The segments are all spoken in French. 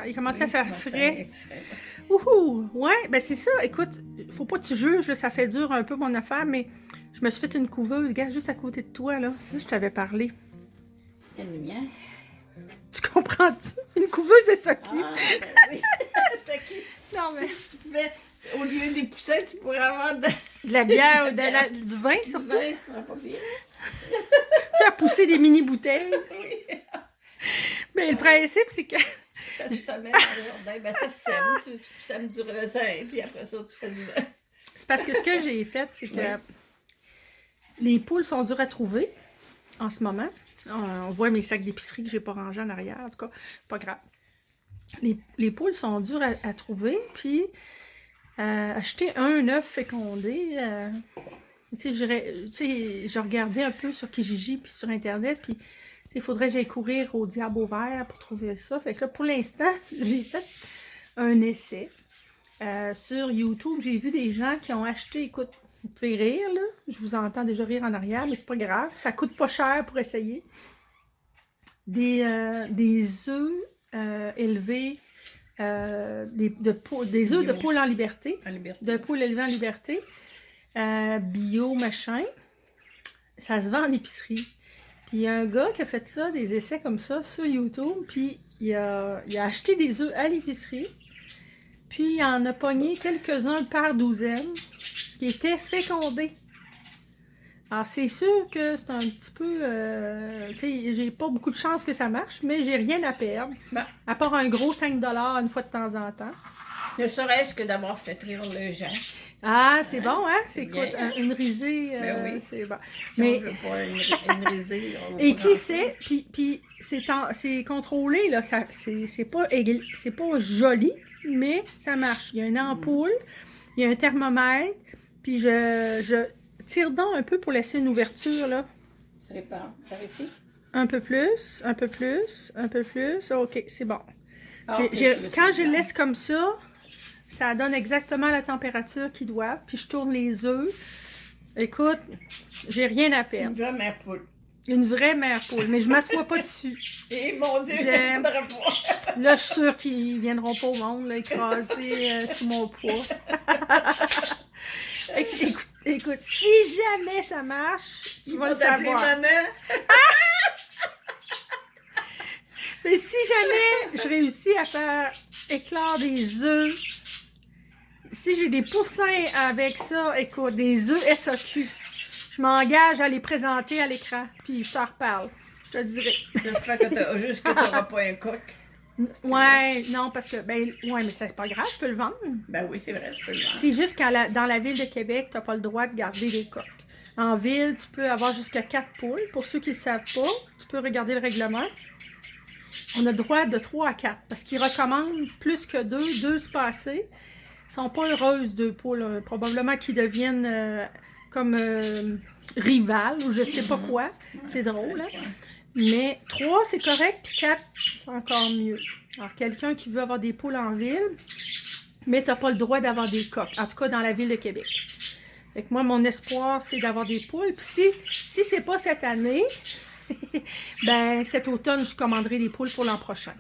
il commençait à faire frais. frais. Ouhou! Ouais, ben c'est ça. Écoute, faut pas que tu juges, là, ça fait dur un peu mon affaire, mais je me suis fait une couveuse, gars, juste à côté de toi, là. Ça, je t'avais parlé. Il y a une lumière. Tu comprends-tu? Une couveuse de Socky. Ah, ben oui. C'est qui? Non, mais... Si tu pouvais, au lieu des poussins, tu pourrais avoir De la bière ou du vin, du surtout. vin, tu seras pas pire. Faire pousser des mini-bouteilles. Oui. Mais le principe, c'est que... Ça se met dans le jardin. Ben, ça se sème. Tu sèmes du raisin, puis après ça, tu fais du vin. C'est parce que ce que j'ai fait, c'est que les poules sont dures à trouver en ce moment. On voit mes sacs d'épicerie que j'ai pas rangés en arrière. En tout cas, pas grave. Les poules sont dures à trouver, puis acheter un œuf fécondé, tu sais, je regardais un peu sur Kijiji puis sur Internet, puis il faudrait que j'aille courir au diable au vert pour trouver ça. Fait que là, pour l'instant, j'ai fait un essai. Sur YouTube, j'ai vu des gens qui ont acheté, écoute, vous pouvez rire, là. Je vous entends déjà rire en arrière, mais c'est pas grave. Ça coûte pas cher pour essayer. Des œufs élevés, des œufs de poule en liberté. En liberté. De poule élevée en liberté. Bio, machin. Ça se vend en épicerie. Puis il y a un gars qui a fait ça, des essais comme ça, sur YouTube, puis il a acheté des œufs à l'épicerie, puis il en a pogné quelques-uns par douzaine, qui étaient fécondés. Alors c'est sûr que c'est un petit peu, tu sais, j'ai pas beaucoup de chance que ça marche, mais j'ai rien à perdre, Ben, à part un gros 5$ une fois de temps en temps. ne serait-ce que d'avoir fait rire les gens. Ah, c'est bon, hein? C'est bien. écoute, une risée, Ben oui. c'est bon. Si Mais- on veut pas une risée, on va Et pas qui rentrer. sait, puis c'est contrôlé, là, c'est pas joli, mais ça marche. Il y a une ampoule, il y a un thermomètre, puis je tire donc un peu pour laisser une ouverture, là. Ça dépend. Par ici? Un peu plus, un peu plus, un peu plus. OK, c'est bon. Ah, ok, Quand je le laisse comme ça donne exactement la température qu'ils doivent, puis je tourne les œufs. Écoute, j'ai rien à Une perdre. vraie mère poule. Une vraie mère poule, mais je m'assois pas dessus. Et mon Dieu, il J'aime. faudrait pas. Là, je suis sûre qu'ils viendront pas au monde, là, écrasés sous mon poids. Écoute, si jamais ça marche, tu Il vas va le t'appeler savoir. maman. Mais si jamais je réussis à faire éclore des œufs, si j'ai des poussins avec ça, écoute, des œufs SAQ, je m'engage à les présenter à l'écran, puis je t'en reparle. Je te dirai. J'espère que tu n'auras pas un coq. Ouais, non, parce que, ouais, mais c'est pas grave, je peux le vendre. Ben oui, c'est vrai, tu peux le vendre. C'est juste dans la ville de Québec, tu n'as pas le droit de garder des coqs. En ville, tu peux avoir jusqu'à 4 poules. Pour ceux qui ne le savent pas, tu peux regarder le règlement. On a le droit de 3 à 4 parce qu'ils recommandent plus que 2, 2 se passer. Ils sont pas heureuses, 2 poules. Probablement qu'ils deviennent comme rivales ou je sais pas quoi. C'est drôle, hein? Mais 3, c'est correct, puis 4, c'est encore mieux. Alors, quelqu'un qui veut avoir des poules en ville, mais tu n'as pas le droit d'avoir des coqs, en tout cas dans la ville de Québec. Fait que moi, mon espoir, c'est d'avoir des poules. Puis si c'est pas cette année, ben cet automne, je commanderai des poules pour l'an prochain.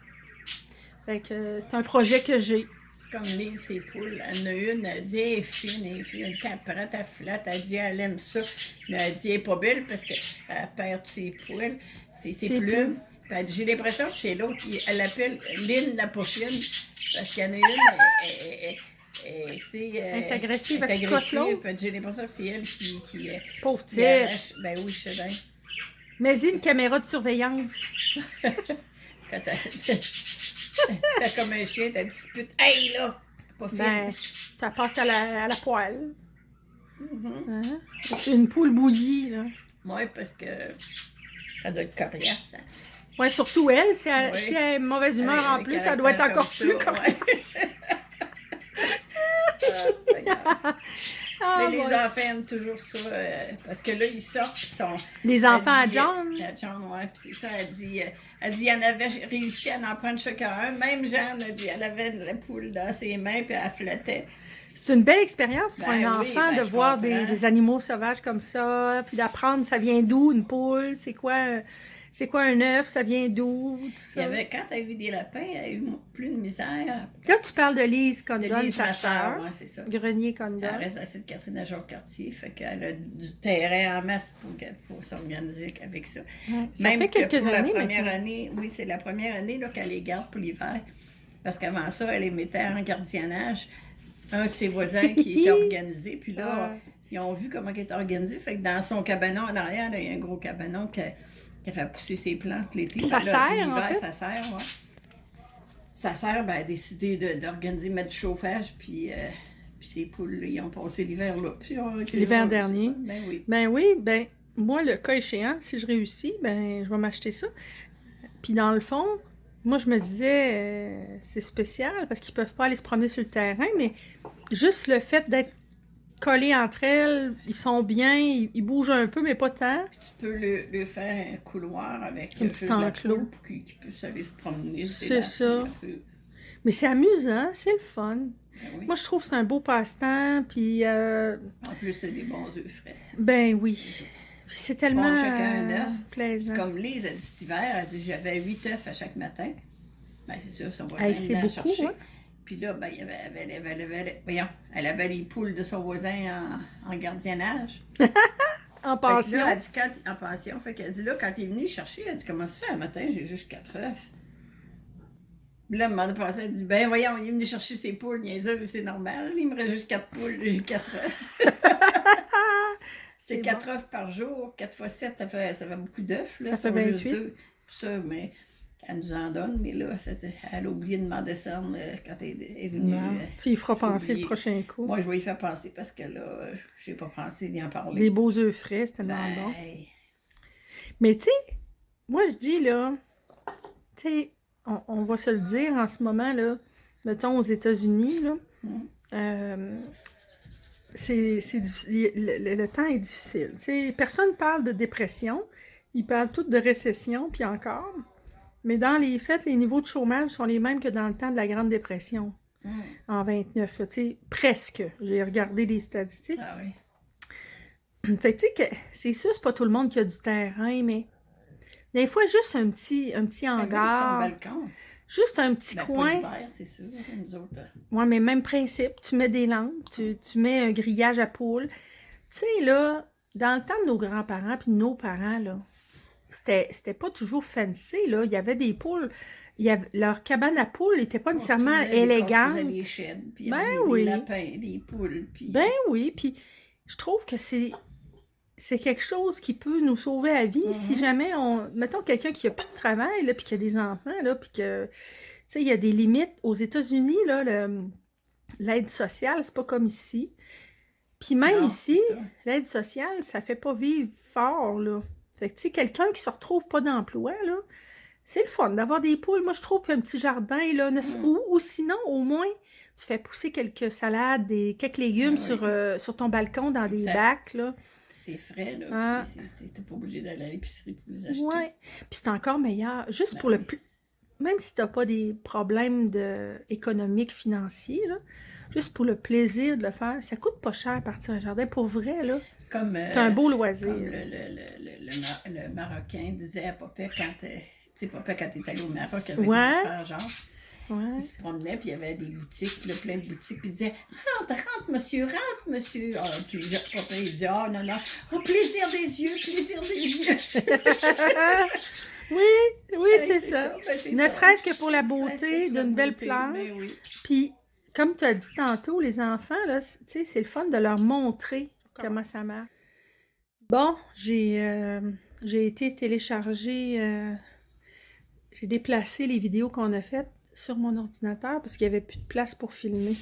Fait que c'est un projet que j'ai. C'est comme Lise, ses poules. Elle en a une, elle dit, elle est fine, elle est fine. Quand elle prend ta flatte, elle dit, elle aime ça. Mais elle dit, elle n'est pas belle parce qu'elle perd ses poules, ses plumes. Puis elle dit, j'ai l'impression que c'est l'autre, elle l'appelle Lynn la Pauline, parce qu'il y en a une, tu sais, Elle est agressive, elle est elle picote agressive. l'autre. Puis j'ai l'impression que c'est elle qui Pauvre qui petite. arrache. Ben oui, je sais bien. Mais une caméra de surveillance. Quand t'as comme un chien, t'as dispute. Hey là! Pas fine. Ben, ça passe à la poêle. Hein? C'est une poule bouillie, là. Oui, parce que elle doit être coriace. Hein. Ouais, surtout elle, si elle, Oui. si elle est mauvaise humeur en Avec plus, un ça doit être caractère encore plus comme ça, coriace. Seigneur. Ah, Mais les ouais. enfants aiment toujours ça, parce que là, ils sortent, ils sont... Les elle enfants à dit, John. À John, oui, puis c'est ça, elle dit, il y en avait réussi à en prendre chacun un. Même Jeanne, a dit, elle avait la poule dans ses mains, puis elle flottait. C'est une belle expérience pour Ben un oui, enfant ben de je voir comprends. des animaux sauvages comme ça, puis d'apprendre ça vient d'où une poule, c'est quoi. C'est quoi un œuf? Ça vient d'où? Tout Il y ça. avait, quand elle a vu des lapins, elle a eu plus de misère. Là, tu parles de Lise De Condon, Lise, sa ma sœur, sœur. ouais, c'est ça. Grenier Condon. Elle reste à Sainte-Catherine à Jacques-Cartier, fait qu'elle a du terrain en masse pour s'organiser avec ça. Ouais, ça Même fait que quelques pour années la première maintenant. année, oui, c'est la première année là, qu'elle les garde pour l'hiver. Parce qu'avant ça, elle les mettait en gardiennage. Un de ses voisins qui était organisé, puis là, Ouais. ils ont vu comment il était organisé. Fait que dans son cabanon en arrière, là, il y a un gros cabanon qui fait pousser ses plantes l'été. Ça Ben là, sert, en l'hiver, fait? ça sert, ouais. Ça sert, ben, à décider d'organiser, mettre du chauffage, puis ces poules, là, ils ont passé l'hiver là. Puis ils ont été L'hiver heureuses. dernier. Ben oui. Ben oui, ben moi, le cas échéant, si je réussis, ben je vais m'acheter ça. Puis dans le fond, moi, je me disais, c'est spécial parce qu'ils peuvent pas aller se promener sur le terrain, mais juste le fait d'être collés entre elles, ils sont bien, ils bougent un peu, mais pas tant. Tu peux le faire un couloir avec Un juste petit de la enclos. poule pour qu'il puisse aller se promener. se C'est délasser ça. un peu. Mais c'est amusant, c'est le fun. Ben oui. Moi, je trouve que c'est un beau passe-temps, puis En plus, c'est des bons œufs frais. ben oui. Puis c'est tellement Bon, chacun un œuf. plaisant. C'est comme Lise a dit cet hiver, elle dit j'avais 8 œufs à chaque matin. Ben c'est sûr, son voisin Hey, c'est venait en beaucoup, chercher. hein? Puis là, ben, elle avait les poules de son voisin en gardiennage. En Fait que pension. là, elle dit, en pension, fait qu'elle dit là, quand il est venu chercher, elle dit comment ça fait un matin, j'ai juste 4 œufs. Puis là, un moment donné, elle dit ben voyons, il est venu chercher ses poules, niaiseux, c'est normal, il me reste juste 4 poules, j'ai 4 œufs. C'est 4 œufs par jour, 4 fois 7, ça fait beaucoup d'œufs. Là, Ça fait sont juste 28. 2. Pour ça, mais elle nous en donne, mais là, elle a oublié de m'en descendre quand elle est venue. Non. Tu y feras j'ai penser le oublié. prochain coup. Moi, je vais y faire penser parce que là, je n'ai pas pensé d'y en parler. Des beaux œufs frais, c'est tellement Ben, bon. Mais tu sais, moi je dis là, tu sais, on va se le dire en ce moment là, mettons aux États-Unis là, c'est difficile, le temps est difficile. Tu sais, personne parle de dépression, ils parlent tous de récession, puis encore. Mais dans les faits, les niveaux de chômage sont les mêmes que dans le temps de la Grande Dépression, en 29, là, tu sais, presque. J'ai regardé les statistiques. Ah oui. Fait que tu sais que c'est sûr, c'est pas tout le monde qui a du terrain, mais des fois, juste un petit Ben oui, c'est ton hangar, balcon. juste un petit Ben, pas coin. l'hiver, c'est sûr. Nous autres. Ouais, mais même principe, tu mets des lampes, tu mets un grillage à poules. Tu sais, là, dans le temps de nos grands-parents puis de nos parents, là, c'était pas toujours fancy, là. Il y avait des poules, leur cabane à poules n'était pas nécessairement On faisait élégante. des sheds, puis il y Ben avait oui. des lapins, des poules, puis... Ben oui, puis je trouve que c'est quelque chose qui peut nous sauver la vie si jamais mettons quelqu'un qui a plus de travail, là, puis qui a des enfants, là, puis que, tu sais, il y a des limites. Aux États-Unis, là, l'aide sociale, c'est pas comme ici. Puis même Non, ici, c'est ça. l'aide sociale, ça fait pas vivre fort, là. Fait que, tu sais, quelqu'un qui se retrouve pas d'emploi, là, c'est le fun d'avoir des poules. Moi, je trouve qu'un petit jardin, là, ou sinon, au moins, tu fais pousser quelques salades, quelques légumes sur ton balcon dans des Exact. bacs, là. C'est frais, là, Ah. puis t'es pas obligé d'aller à l'épicerie pour les acheter. Ouais. Puis c'est encore meilleur. Juste Ben pour le... oui. Même si t'as pas des problèmes économiques, financiers, là, juste pour le plaisir de le faire, ça coûte pas cher partir un jardin. Pour vrai, là, C'est comme, c'est un beau loisir. comme le Marocain disait à Papa quand... Tu sais, Papa, quand t'es allé au Maroc avec Ouais. mon frère Jean, Ouais. il se promenait, puis il y avait des boutiques, là, plein de boutiques, puis il disait « Rentre, monsieur. » Ah, puis Papa, il dit « Ah, non, non. Oh, plaisir des yeux, plaisir des yeux. » Oui, oui, Ouais, c'est ça. Ben, c'est Ne ça. serait-ce que pour la Ne serait-ce beauté que pour la d'une belle beauté, plante. ben oui. Puis, comme tu as dit tantôt, les enfants, là, tu sais, c'est le fun de leur montrer comment ça marche. Bon, j'ai été télécharger, j'ai déplacé les vidéos qu'on a faites sur mon ordinateur parce qu'il n'y avait plus de place pour filmer.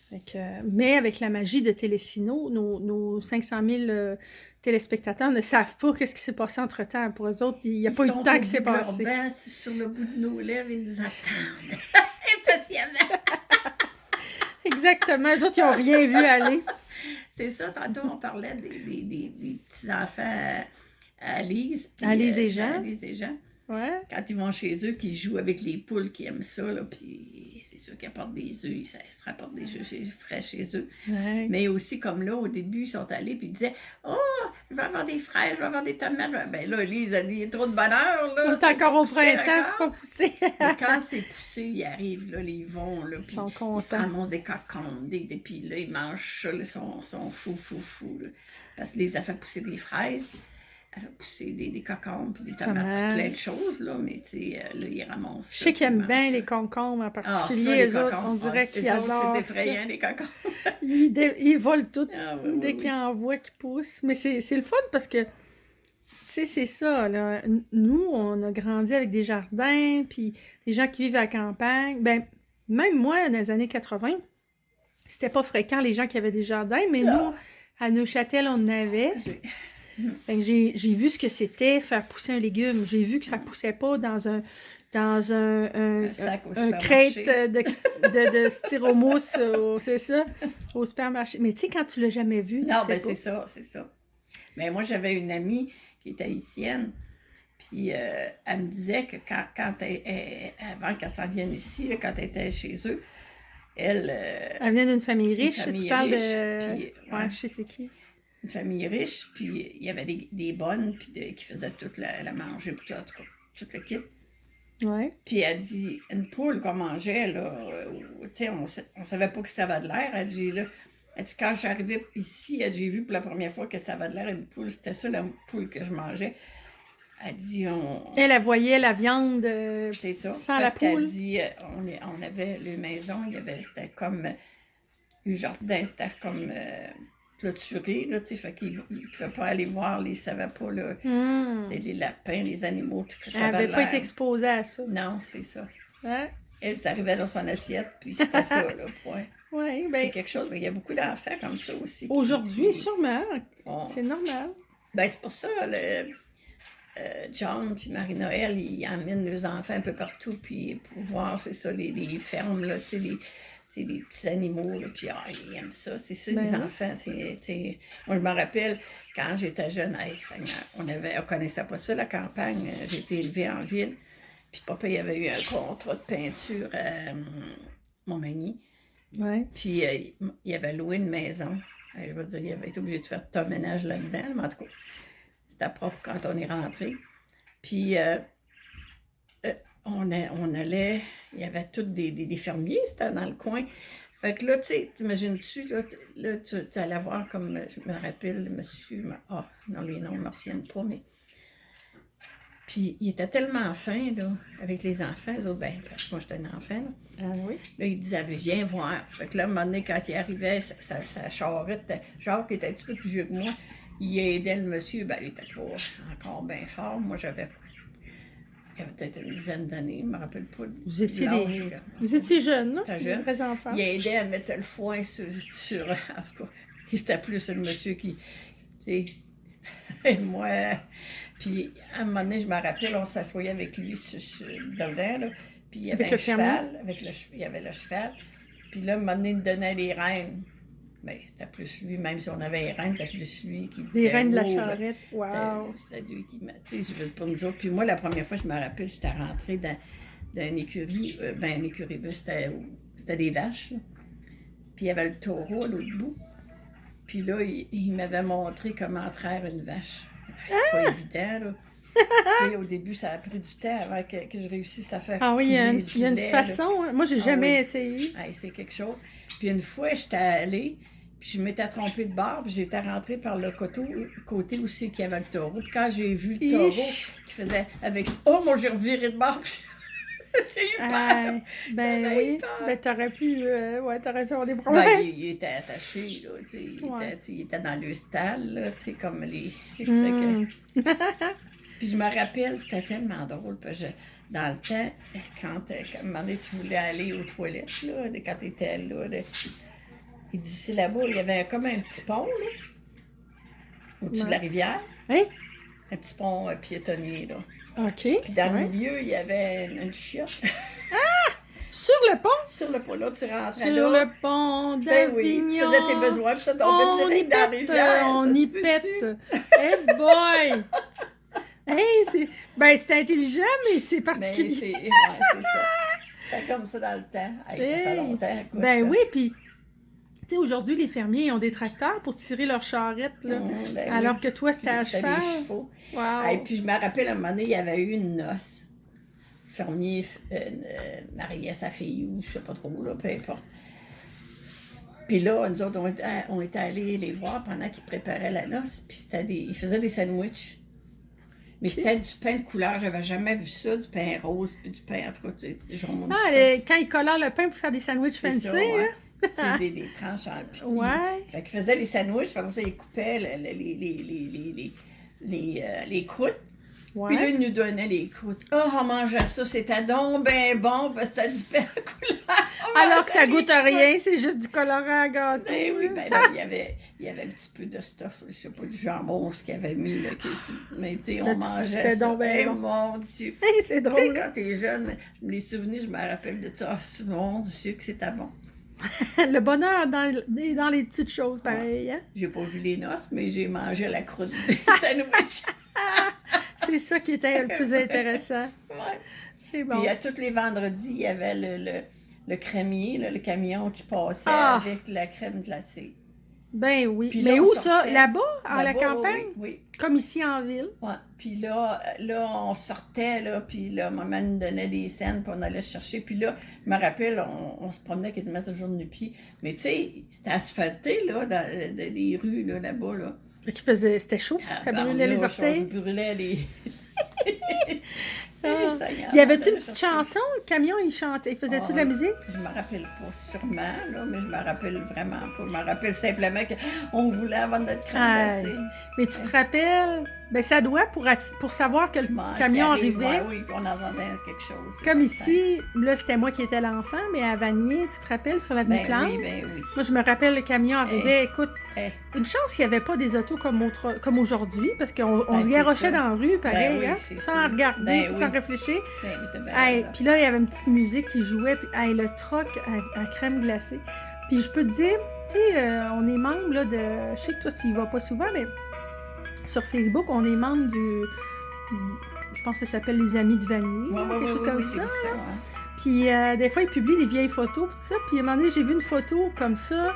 Fait que, mais avec la magie de Télésino, nos 500 000 téléspectateurs ne savent pas ce qui s'est passé entre-temps. Pour eux autres, il n'y a pas eu de temps qui s'est passé. Ils sont sur le bout de nos lèvres, ils nous attendent. Impatiemment. Exactement. Eux autres, ils n'ont rien vu aller. C'est ça, tantôt, on parlait des petits-enfants à Lise. puis, À Lise et Jean. à Lise et Jean. Ouais. Quand ils vont chez eux, qu'ils jouent avec les poules, qui aiment ça, là, puis c'est sûr qu'ils apportent des œufs, ça se rapporte des œufs frais chez eux. Ouais. Mais aussi, comme là, au début, ils sont allés puis ils disaient « Oh, je vais avoir des fraises, je vais avoir des tomates. » Ben là, Lise a dit « Il y a trop de bonheur, là. » On est encore au printemps, c'est pas poussé. Mais quand c'est poussé, ils arrivent, là, ils vont, là, puis sont ils se contents. ramassent des cocombes, puis là, ils mangent ça, là, ils sont fous, là. Parce que les a fait pousser des fraises, elle fait pousser des cocombes, puis des tomates, Tomates. puis plein de choses, là, mais tu sais, là, ils ramassent Je ça, sais puis qu'ils aiment ils bien mangent les ça. concombres en Ah, ça, particulier, les les autres, cocombes, on dirait qu'ils adorent c'est ça. effrayant, les cocombes. Ils volent tout Ah, oui, dès oui, qu'ils oui. en voient qui poussent. Mais c'est le fun parce que, tu sais, c'est ça, là. Nous, on a grandi avec des jardins, puis les gens qui vivent à la campagne. Ben, même moi, dans les années 80, c'était pas fréquent les gens qui avaient des jardins, mais nous, à Neuchâtel, on en avait. J'ai- Fait que j'ai vu ce que c'était faire pousser un légume. J'ai vu que ça poussait pas dans un Un sac au un supermarché. crête de styromousse, c'est ça, au supermarché. Mais tu sais, quand tu l'as jamais vu, tu Non, sais ben pas. c'est ça. Mais moi, j'avais une amie qui était haïtienne, puis elle me disait que avant qu'elle s'en vienne ici, là, quand elle était chez eux, elle, Elle venait d'une famille une riche, famille tu parles riche, de... puis, Ouais, ouais. je sais c'est qui. une famille riche, puis il y avait des bonnes, puis qui faisaient toute la manger, puis en tout cas, tout le kit. Ouais. Puis elle dit, une poule qu'on mangeait, là, tu sais, on savait pas que ça avait de l'air. Elle dit, là, elle dit, quand je suis arrivée ici, elle dit, j'ai vu pour la première fois que ça avait de l'air une poule. C'était ça, la poule que je mangeais. Elle dit, Elle voyait la viande c'est ça. sans la Parce qu'elle poule. dit, on avait les maisons, c'était comme, le jardin, c'était comme clôturé, là, tu sais, fait qu'ils ne pouvaient pas aller voir, ils ne savaient pas, là, tu sais, les lapins, les animaux, tout que Elle ça avait n'avait pas l'air. été exposée à ça. Non, c'est ça. Ouais, Elle s'arrivait dans son assiette, puis c'était ça, là, point. ouais, C'est ben, quelque chose, mais il y a beaucoup d'enfants comme ça aussi. aujourd'hui, sûrement, bon, c'est normal. ben, c'est pour ça, John puis Marie-Noël, ils emmènent leurs enfants un peu partout, puis pour voir, c'est ça, les fermes, là, tu sais, des petits animaux, là, puis ils aiment ça, c'est ça, Ben les oui. enfants, tu sais. Moi, je me rappelle, quand j'étais jeune, hey, Seigneur, on connaissait pas ça, la campagne, j'ai été élevée en ville, puis papa, il avait eu un contrat de peinture à Montmagny, Ouais. puis il avait loué une maison. Je veux dire, il avait été obligé de faire tout un ménage là-dedans, mais en tout cas, c'était propre quand on est rentré. Puis on allait, il y avait tous des fermiers, c'était dans le coin. Fait que là, tu sais, t'imagines-tu, là, tu allais voir comme, je me rappelle, le monsieur, non, les noms ne me reviennent pas, mais... Puis il était tellement fin, là, avec les enfants, eux autres, ben, parce que moi, j'étais un enfant, là. Ah oui? Là, il disait, viens voir. Fait que là, à un moment donné, quand il arrivait, sa charrette, Jacques, qui était un petit peu plus vieux que moi, il aidait le monsieur. Ben, il était pas encore bien fort. Moi, il y avait peut-être une dizaine d'années, je ne me rappelle pas. Vous étiez, l'âge vous étiez jeunes, là? T'es jeune? Des vrais enfants. Il aidait à mettre le foin sur en tout cas, c'était plus le monsieur qui, tu sais, et moi. Puis, à un moment donné, je me rappelle, on s'assoyait avec lui devant, là. Puis, il y avait Avec un le fermier? cheval. Il y avait le cheval. Puis là, à un moment donné, il donnait les rênes. Bien, c'était plus lui, même si on avait les rênes, c'était plus lui qui disait. Des reines de la oh, charrette. Wow! C'était lui qui m'a. Tu sais, je veux pour nous autres. Puis moi, la première fois, je me rappelle, j'étais rentrée dans une écurie. Une écurie, c'était des vaches, là. Puis il y avait le taureau à l'autre bout. Puis là, il m'avait montré comment traire une vache. C'est pas évident, là. Tu sais, au début, ça a pris du temps avant que je réussisse à faire. Ah oui, il y a une lait, façon. Hein. Moi, j'ai jamais oui. essayé. Hey, c'est quelque chose. Puis une fois, j'étais allée, puis je m'étais trompée de bord, puis j'étais rentrée par le côté aussi qu'il y avait le taureau. Puis quand j'ai vu le taureau qui faisait avec... Oh, moi, j'ai reviré de bord. J'ai eu peur. Ben J'avais oui. eu peur. Ben t'aurais pu avoir des problèmes. Ben, il était attaché, là, tu sais. Ouais. Il était dans le stall, là, tu sais, comme les... Puis je me rappelle, c'était tellement drôle, parce que dans le temps, quand à un moment donné, tu voulais aller aux toilettes, là, quand tu étais là, il dit, c'est là-bas, il y avait comme un petit pont, là, au-dessus de la rivière. Hein? Un petit pont piétonnier, là. OK. Puis dans Ouais. le milieu, il y avait une chiotte. Sur le pont? Sur le pont, là, tu rentrais Sur là. le pont Ben oui, tu d'Avignon. faisais tes besoins, puis ça On tombait y direct dans la pète, rivière. on ça y se peut-tu? pète. Hey boy! Hey, c'est intelligent, mais c'est Ben, particulier. c'est ça. C'était comme ça dans le temps. Hey, ça fait Hey! longtemps, écoute. Ben là. oui, puis, tu sais, aujourd'hui, les fermiers ils ont des tracteurs pour tirer leur charrette, là. Ben Alors oui. que toi, c'était à C'était cheval. des chevaux. Wow! Et puis je me rappelle, à un moment donné, il y avait eu une noce. Le fermier mariait sa fille, ou je sais pas trop, là, peu importe. Puis là, nous autres, on était allés les voir pendant qu'ils préparaient la noce. Puis ils faisaient des sandwichs. Mais c'était du pain de couleur. J'avais jamais vu ça, du pain rose, puis du pain, en tout cas, genre, Quand ils colorent le pain pour faire des sandwichs c'est fancy, ça, ouais. hein? Puis c'est des tranches en puis Ouais. Fait qu'ils faisaient les sandwichs, puis après ça, ils coupaient les croûtes. Ouais. Puis là, ils nous donnaient les croûtes. Oh, on mangeait ça, c'était donc ben bon, parce que c'était du pain à couleur. Alors que ça goûte à rien, c'est juste du colorant à gâteau. Ben oui, là. ben là, il y avait un petit peu de stuff, je sais pas, du jambon, ce qu'il avait mis, là, mais tu sais, Là, on tu- mangeait c'était ça. donc ben Eh, bon. mon Dieu! Hey, c'est Tu sais, drôle. quand t'es jeune, les souvenirs, je me rappelle de ça. Oh, mon Dieu, que c'était bon. Le bonheur dans les petites choses, pareil. Hein? J'ai pas vu les noces, mais j'ai mangé la croûte des sandwichs. C'est ça qui était le plus intéressant. Ouais. C'est bon. Puis à tous les vendredis, il y avait le crémier, là, le camion qui passait Ah! avec la crème glacée. Ben oui. Puis Mais là, où on ça? sortait. Là-bas, à la Là-bas, campagne? Oui, Comme ici en ville? oui. Ouais. Puis là, on sortait, là, puis là, maman nous donnait des scènes, puis on allait chercher. Puis là, je me rappelle, on se promenait quasiment toujours de pied. Mais tu sais, c'était asphalté, là, dans les rues, là, là-bas, là. C'était chaud, ça brûlait les orteils. Ça brûlait les... Ah. Seigneur, Y avait-tu on une allait petite chercher. chanson? Le camion, il chantait. Il faisait-tu de la musique? Je me rappelle pas sûrement, là, mais je me rappelle vraiment pas. Je me rappelle simplement qu'on voulait avoir notre crème Aïe. glacée. Mais tu te rappelles? Ben ça doit pour savoir que le camion Qui arrive, arrivait. ouais, oui, qu'on entendait quelque chose. c'est Comme certain. ici, là, c'était moi qui étais l'enfant, mais à Vanier, tu te rappelles, sur l'avenue Ben Plante? oui, ben oui. Moi, je me rappelle, le camion arrivait. Écoute, Eh, une chance qu'il n'y avait pas des autos comme aujourd'hui, parce qu'on Ben, se c'est garochait ça. dans la rue, pareil, Ben oui, hein, c'est sans sûr. regarder, Ben puis sans oui. réfléchir. ben oui, t'as bien Hey, raison. puis là, il y avait une petite musique qui jouait, puis hey, le troc à crème glacée. Puis je peux te dire, tu sais, on est membre là, de... Je sais que toi, tu y vas pas souvent, mais sur Facebook, on est membre je pense que ça s'appelle Les Amis de Vanier, Ouais, ouais, quelque chose ouais, comme oui, ça. j'ai vu ouais. Puis des fois, ils publient des vieilles photos, pis tout ça. Puis à un moment donné, j'ai vu une photo comme ça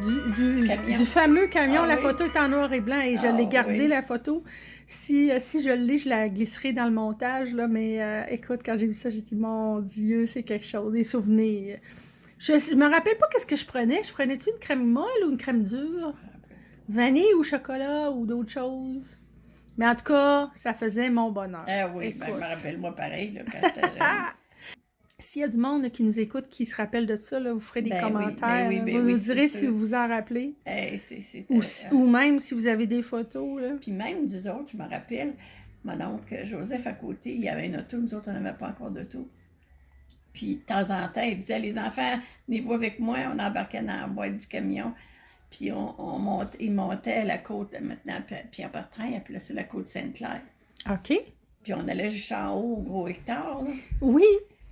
Du camion. du fameux camion. Ah la oui. photo est en noir et blanc et je Ah l'ai gardée, oui. la photo. Si je l'ai, je la glisserai dans le montage, là. Mais écoute, quand j'ai vu ça, j'ai dit, mon Dieu, c'est quelque chose, des souvenirs. Je me rappelle pas qu'est-ce que je prenais. Je prenais-tu une crème molle ou une crème dure? Vanille ou chocolat ou d'autres choses? Mais en tout cas, ça faisait mon bonheur. Ah oui, ben, je Écoute. me rappelle, moi, pareil, là, quand j'étais jeune. S'il y a du monde là, qui nous écoute, qui se rappelle de ça, là, vous ferez des Ben oui, commentaires. ben oui, là. ben vous oui, nous c'est direz si sûr. vous vous en rappelez. C'était... Ou même si vous avez des photos. Là. Puis même, nous autres, je me rappelle, mon oncle Joseph à côté, il y avait une auto, nous autres, on n'avait pas encore d'auto. Puis de temps en temps, il disait, les enfants, venez-vous avec moi, on embarquait dans la boîte du camion. Puis il montait la côte, maintenant, Pierre-Bertrand, il appelait ça la côte Sainte-Claire. OK. Puis on allait jusqu'en haut, au gros hectare, là. Oui.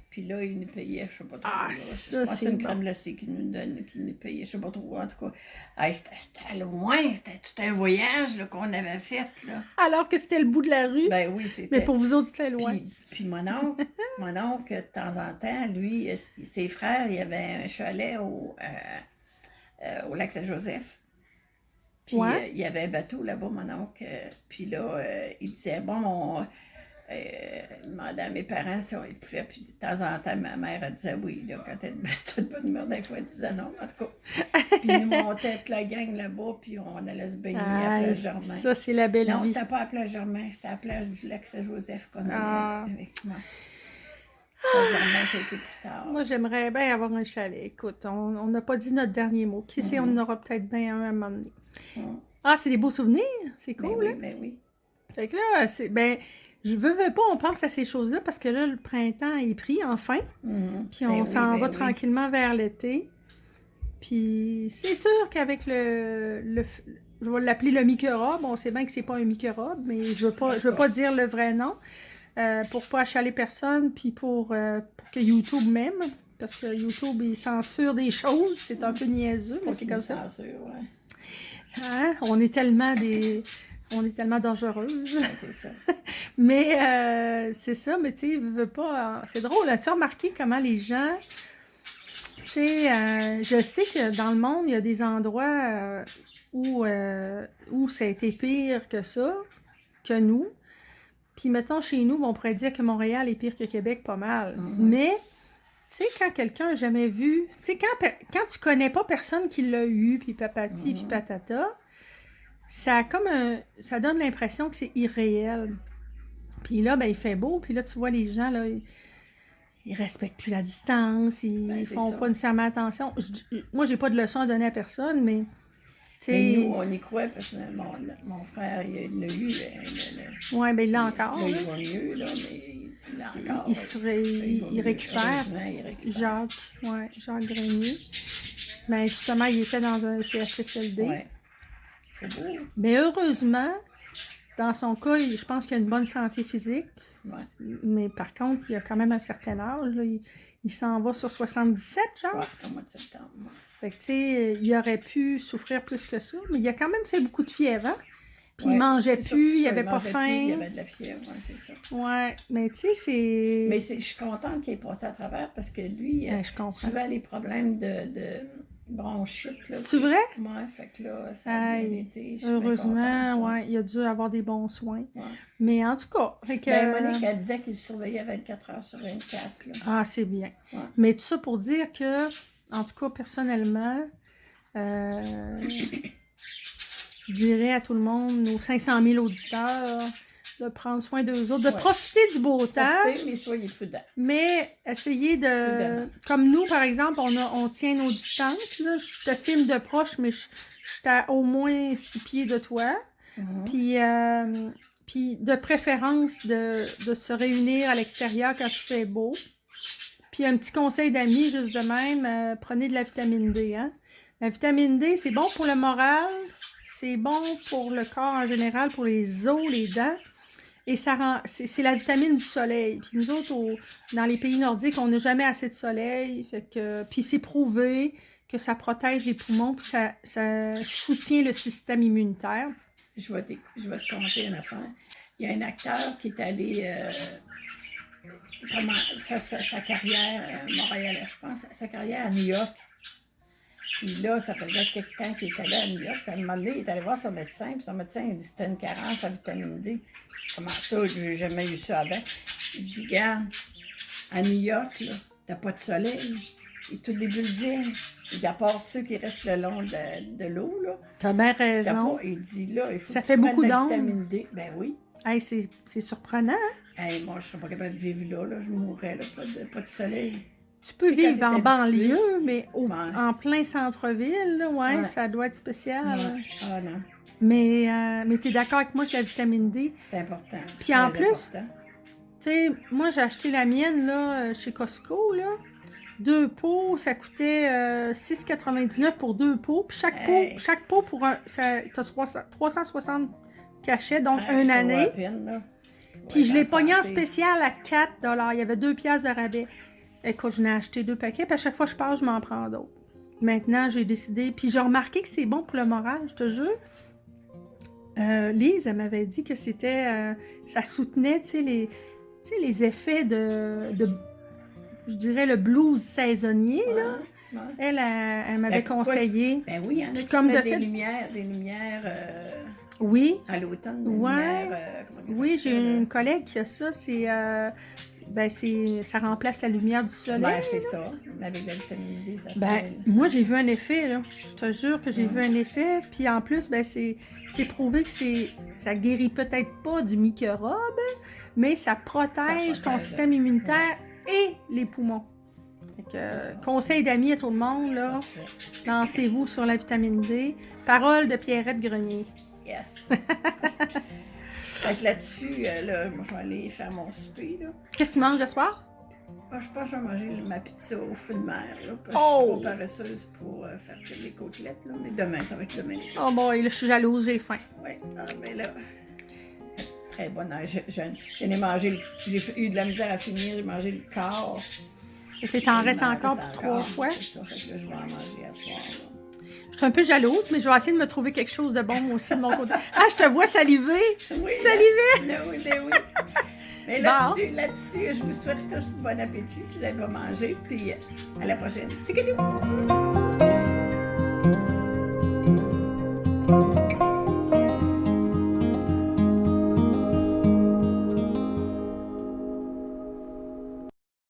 Puis là, il nous payait, je sais pas trop. Ah, là. ça, Je pense que c'est c'est une bon. crème glacée qu'il nous donne, qu'il nous payait, je sais pas trop, en tout cas. Hey, c'était loin, c'était tout un voyage là, qu'on avait fait, là. Alors que c'était le bout de la rue. Ben oui, c'était... mais pour vous autres, c'était loin. Puis mon oncle, de temps en temps, lui, ses frères, il y avait un chalet au lac Saint-Joseph. Puis Ouais. il y avait un bateau là-bas, mon oncle. Puis là, il disait, bon, il demandait à mes parents si ils pouvaient. Puis de temps en temps, ma mère, elle disait oui. Là, quand elle était de bonne humeur, des fois, elle disait non. En tout cas, puis ils nous montaient toute la gang là-bas, puis on allait se baigner à Aïe, Plage Germain. ça, c'est la belle Non, vie. c'était pas à Plage Germain, c'était à la plage du lac Saint-Joseph qu'on allait Ah. avec moi. Plage Germain, ça a été plus tard. Moi, j'aimerais bien avoir un chalet. Écoute, on n'a pas dit notre dernier mot. Qui sait, on en aura peut-être bien un à un moment donné. Ah, c'est des beaux souvenirs. C'est Ben cool, oui, hein? ben oui. Fait que là, je veux pas, on pense à ces choses-là parce que là, le printemps est pris enfin. Mhm. Puis Ben on oui, s'en ben va oui. tranquillement vers l'été. Puis c'est sûr qu'avec je vais l'appeler le microbe. On sait bien que c'est pas un microbe, mais je veux pas dire le vrai nom. Pour pas achaler personne, puis pour que YouTube m'aime. Parce que YouTube, il censure des choses. C'est un peu niaiseux, mais c'est comme ça. Censure, ouais. Hein? On est tellement on est tellement dangereuses. Ouais, c'est ça. Mais c'est ça, mais tu sais, veux pas... c'est drôle, as-tu remarqué comment les gens... Tu sais, je sais que dans le monde, il y a des endroits où ça a été pire que ça, que nous. Puis, mettons, chez nous, on pourrait dire que Montréal est pire que Québec, pas mal. Mais, tu sais, quand quelqu'un n'a jamais vu... Tu sais, quand tu connais pas personne qui l'a eu, puis papati, puis patata, ça a comme ça donne l'impression que c'est irréel. Puis là, ben, il fait beau, puis là, tu vois les gens, là... Ils respectent plus la distance, ils font pas nécessairement attention. Moi, j'ai pas de leçon à donner à personne, mais... Mais nous, on y croit parce que mon frère, il l'a eu. Oui, bien, il l'a encore. Là, il va mieux, là, mais il l'a encore. Il récupère. Jacques Grenier. Mais justement, il était dans un CHSLD. Oui. C'est beau. Mais heureusement, dans son cas, je pense qu'il a une bonne santé physique. Ouais. Mais par contre, il a quand même un certain âge. Là, il s'en va sur 77, genre. Oui, au mois de septembre. Ouais. Fait que, tu sais, il aurait pu souffrir plus que ça, mais il a quand même fait beaucoup de fièvre, hein? Puis il mangeait plus, il avait pas faim. Il y avait de la fièvre, oui, c'est ça. Ouais, mais tu sais, c'est... Mais je suis contente qu'il ait passé à travers parce que lui, souvent les problèmes de bronchite. Là, c'est vrai? Oui, fait que là, ça a bien été. Heureusement, ouais, il a dû avoir des bons soins. Ouais. Mais en tout cas... Fait que... Ben, Monique, elle disait qu'il surveillait 24 heures sur 24. Là. Ah, c'est bien. Ouais. Mais tout ça pour dire que, en tout cas, personnellement, je dirais à tout le monde, nos 500 000 auditeurs, de prendre soin d'eux autres, de profiter du beau temps. Profitez, mais soyez prudents. Mais essayez de... Comme nous, par exemple, on tient nos distances. Là. Je te filme de proche, mais je suis à au moins 6 pieds de toi. Puis de préférence de se réunir à l'extérieur quand il fait beau. Puis un petit conseil d'amis, juste de même, prenez de la vitamine D. Hein? La vitamine D, c'est bon pour le moral, c'est bon pour le corps en général, pour les os, les dents. Et ça rend, c'est la vitamine du soleil. Puis nous autres, dans les pays nordiques, on n'a jamais assez de soleil. Fait que, puis c'est prouvé que ça protège les poumons, puis ça soutient le système immunitaire. Je vais te conter une affaire. Il y a un acteur qui est allé faire sa carrière à Montréal, je pense, sa carrière à New York. Puis là, ça faisait quelque temps qu'il est allé à New York. Puis à un moment donné, il est allé voir son médecin. Puis son médecin, il dit « T'as une carence en vitamine D. » Comment ça? Je n'ai jamais eu ça avant. Il dit « Regarde, à New York, là, t'as pas de soleil. Et tout des bulles. Il dit, à part ceux qui restent le long de l'eau, là. T'as bien raison. Il dit, là, il faut ça que fait tu beaucoup prennes de la d'ombre. vitamine D. Ben oui. Hey, c'est surprenant, hein? Hey, moi, je ne serais pas capable de vivre là. Je mourrais, là. Pas de soleil. Tu peux vivre en banlieue, mais en plein centre-ville, là, ouais, ça doit être spécial. Ouais. Ah non. Mais tu es d'accord avec moi que la vitamine D... C'est important. Puis en plus, tu sais, moi, j'ai acheté la mienne, là, chez Costco, là. 2 pots, ça coûtait 6,99 pour 2 pots. Puis chaque pot pour un... T'as 360 cachets, donc une année. Puis je l'ai pogné en spécial à 4 $. Il y avait 2 piastres de rabais. Écoute, je n'ai acheté 2 paquets, puis à chaque fois que je passe, je m'en prends d'autres. Maintenant, j'ai décidé... Puis j'ai remarqué que c'est bon pour le moral, je te jure. Lise, elle m'avait dit que c'était... ça soutenait, tu sais, les effets de je dirais le blues saisonnier, là. Ouais. Elle m'avait conseillé. Ben oui, il y en a qui comme mettent des lumières oui. À l'automne. Ouais. Oui, j'ai une collègue qui a ça. Ça remplace la lumière du soleil. Ben, c'est ça. Avec la vitamine D, ça moi, j'ai vu un effet, là. Je te jure que j'ai vu un effet. Puis en plus, c'est prouvé que ça guérit peut-être pas du microbe, mais ça protège ton système immunitaire et les poumons. Conseil d'amis à tout le monde, là. Lancez-vous sur la vitamine D. Parole de Pierrette Grenier. Yes! Fait que là-dessus, moi, je vais aller faire mon souper, là. Qu'est-ce que tu manges ce soir? Je pense que je vais manger ma pizza aux fruits de mer, là. Parce que je suis trop paresseuse pour faire les côtelettes, là. Mais demain, ça va être demain. Oh boy, là, je suis jalouse, j'ai faim. Oui, mais là... Très bonne. J'ai eu de la misère à finir, j'ai mangé le quart. Et t'en restes encore pour 3 fois? C'est ça, fait que là, je vais en manger à soir. Là. Je suis un peu jalouse, mais je vais essayer de me trouver quelque chose de bon moi aussi de mon côté. Ah, je te vois saliver! Oui, Saliver! oui, oui. Mais là-dessus, je vous souhaite tous bon appétit si vous n'avez pas mangé. Puis à la prochaine. Tchikadou!